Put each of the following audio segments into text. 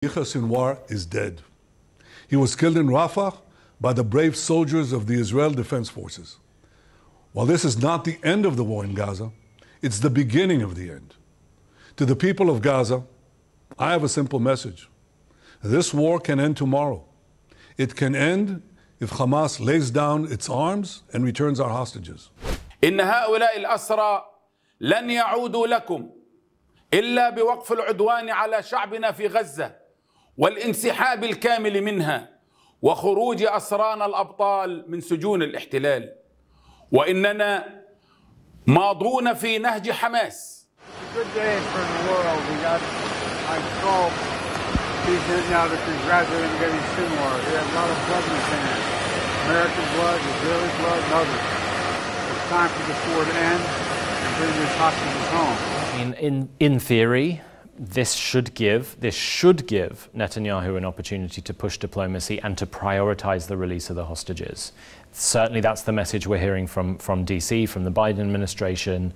Yahya Sinwar is dead. He was killed in Rafah by the brave soldiers of the Israel Defense Forces. While this is not the end of the war in Gaza, it's the beginning of the end. To the people of Gaza, I have a simple message. This war can end tomorrow. It can end if Hamas lays down its arms and returns our hostages. إن هؤلاء الأسرى لن يعودوا لكم إلا بوقف العدوان على شعبنا في غزة والانسحاب الكامل منها وخروج أسرانا الأبطال من سجون الاحتلال وإننا ماضون في نهج حماس. Good day for the world. We got, I saw people now to congratulate him getting Sinwar. He had a lot of blood in his hands. American blood, Israeli blood, and others. It's time for this war to end and bring these hostages home. In theory, this should give Netanyahu an opportunity to push diplomacy and to prioritize the release of the hostages. Certainly that's the message we're hearing from DC, from the Biden administration.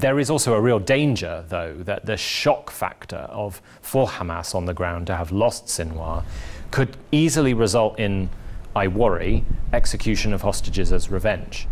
There is also a real danger, though, that the shock factor for Hamas on the ground to have lost Sinwar could easily result in, I worry, execution of hostages as revenge.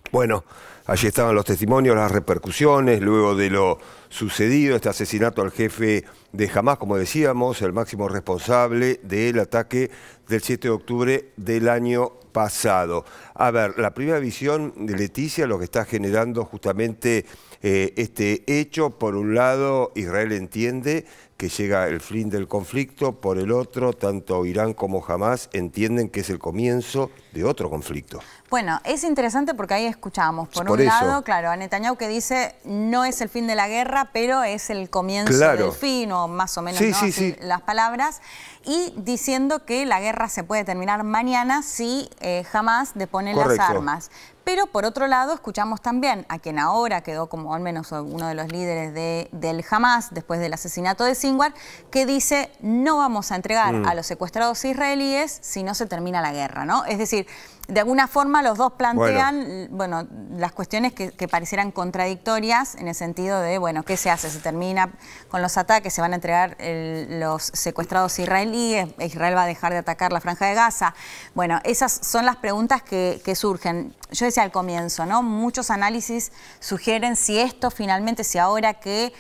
Bueno, allí estaban los testimonios, las repercusiones, luego de lo sucedido, este asesinato al jefe de Hamas, como decíamos, el máximo responsable del ataque del 7 de octubre del año pasado. A ver, la primera visión de Leticia, lo que está generando justamente este hecho, por un lado, Israel entiende que llega el fin del conflicto, por el otro, tanto Irán como Hamas entienden que es el comienzo de otro conflicto. Bueno, es interesante porque ahí escuchamos, por un lado, claro, a Netanyahu que dice no es el fin de la guerra, pero es el comienzo del fin, o más o menos las palabras, y diciendo que la guerra se puede terminar mañana si Hamas depone las armas. Pero por otro lado escuchamos también a quien ahora quedó como al menos uno de los líderes del Hamas después del asesinato de Sinwar, que dice no vamos a entregar a los secuestrados israelíes si no se termina la guerra, ¿no? Es decir, de alguna forma los dos plantean las cuestiones que parecieran contradictorias en el sentido de, bueno, ¿qué se hace? Se termina con los ataques, se van a entregar los secuestrados israelíes, Israel va a dejar de atacar la Franja de Gaza. Bueno, esas son las preguntas que surgen. Yo decía al comienzo, ¿no? Muchos análisis sugieren si esto finalmente, si ahora que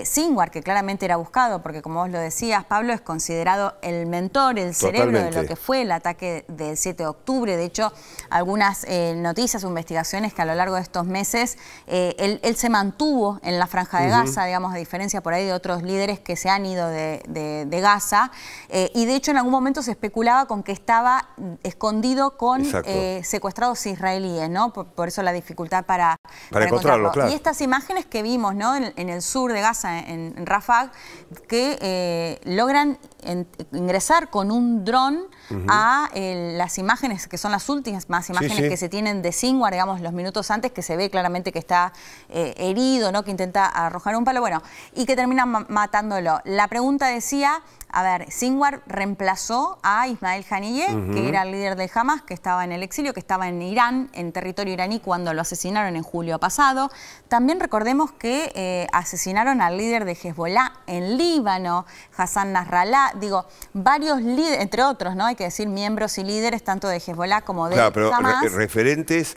Sinwar, que claramente era buscado, porque como vos lo decías, Pablo, es considerado el mentor, el cerebro de lo que fue el ataque del 7 de octubre. De hecho, algunas noticias o investigaciones que a lo largo de estos meses él se mantuvo en la Franja de Gaza, digamos, a diferencia por ahí de otros líderes que se han ido de Gaza. Y de hecho en algún momento se especulaba con que estaba escondido con secuestrados israelíes, ¿no? Por eso la dificultad para encontrarlo. Claro. Y estas imágenes que vimos, ¿no? en el sur de Gaza, en Rafah, que logran ingresar con un dron a las imágenes, que son las últimas imágenes que se tienen de Sinwar, digamos, los minutos antes, que se ve claramente que está herido, ¿no? Que intenta arrojar un palo, bueno, y que termina matándolo. La pregunta decía, a ver, Sinwar reemplazó a Ismail Haniyeh, que era el líder de Hamas, que estaba en el exilio, que estaba en Irán, en territorio iraní, cuando lo asesinaron en julio pasado. También recordemos que asesinaron al líder de Hezbollah en Líbano, Hassan Nasrallah. Digo, varios líderes, entre otros, ¿no? Hay que decir miembros y líderes tanto de Hezbollah como de Hamas. Pero referentes,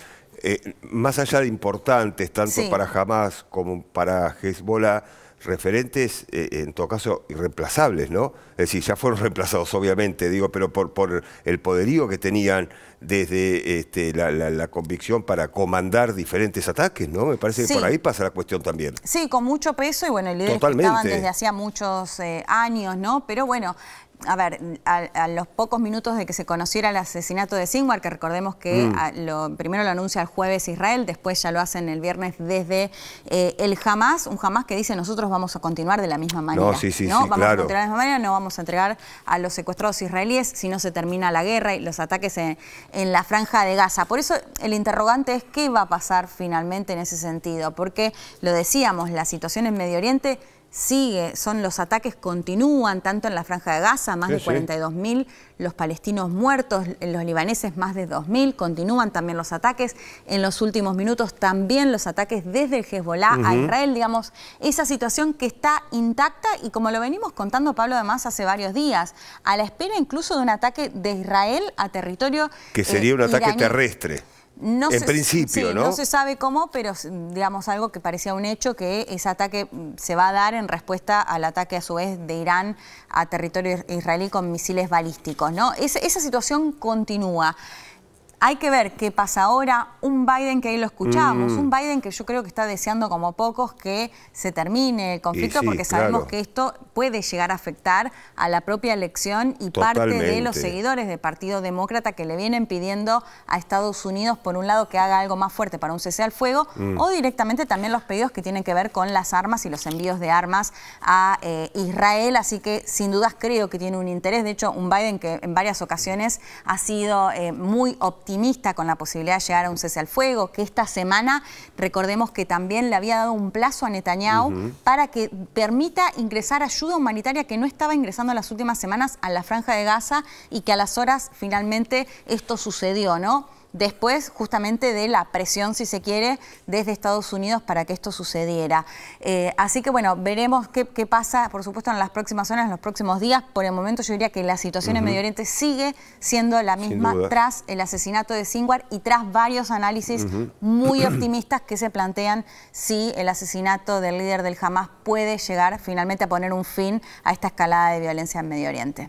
más allá de importantes, tanto para Hamas como para Hezbollah, referentes, en todo caso, irreemplazables, ¿no? Es decir, ya fueron reemplazados, obviamente, digo, pero por el poderío que tenían desde la convicción para comandar diferentes ataques, ¿no? Me parece que por ahí pasa la cuestión también. Sí, con mucho peso y, bueno, líderes que estaban desde hacía muchos años, ¿no? Pero, bueno, a ver, a los pocos minutos de que se conociera el asesinato de Sinwar, que recordemos que primero lo anuncia el jueves Israel, después ya lo hacen el viernes desde el Hamas, un Hamas que dice nosotros vamos a continuar de la misma manera. Vamos a continuar de la misma manera, no vamos a entregar a los secuestrados israelíes si no se termina la guerra y los ataques en la Franja de Gaza. Por eso el interrogante es qué va a pasar finalmente en ese sentido, porque lo decíamos, la situación en Medio Oriente los ataques continúan tanto en la Franja de Gaza, más de 42.000 los palestinos muertos, los libaneses más de 2.000, continúan también los ataques. En los últimos minutos también los ataques desde el Hezbollah a Israel, digamos, esa situación que está intacta y como lo venimos contando, Pablo, además hace varios días, a la espera incluso de un ataque de Israel a territorio que sería un ataque terrestre. No en principio, ¿no? No se sabe cómo, pero digamos algo que parecía un hecho, que ese ataque se va a dar en respuesta al ataque a su vez de Irán a territorio israelí con misiles balísticos, ¿no? Esa situación continúa. Hay que ver qué pasa ahora. Un Biden que ahí lo escuchamos, un Biden que yo creo que está deseando como pocos que se termine el conflicto, porque sabemos que esto puede llegar a afectar a la propia elección y parte de los seguidores del Partido Demócrata que le vienen pidiendo a Estados Unidos, por un lado, que haga algo más fuerte para un cese al fuego, o directamente también los pedidos que tienen que ver con las armas y los envíos de armas a Israel. Así que sin dudas creo que tiene un interés. De hecho, un Biden que en varias ocasiones ha sido muy optimista con la posibilidad de llegar a un cese al fuego, que esta semana, recordemos que también le había dado un plazo a Netanyahu para que permita ingresar ayuda humanitaria que no estaba ingresando en las últimas semanas a la Franja de Gaza y que a las horas finalmente esto sucedió, ¿no? Después justamente de la presión, si se quiere, desde Estados Unidos para que esto sucediera. Así que bueno, veremos qué pasa, por supuesto, en las próximas horas, en los próximos días. Por el momento yo diría que la situación en Medio Oriente sigue siendo la misma tras el asesinato de Sinwar y tras varios análisis muy optimistas que se plantean si el asesinato del líder del Hamas puede llegar finalmente a poner un fin a esta escalada de violencia en Medio Oriente.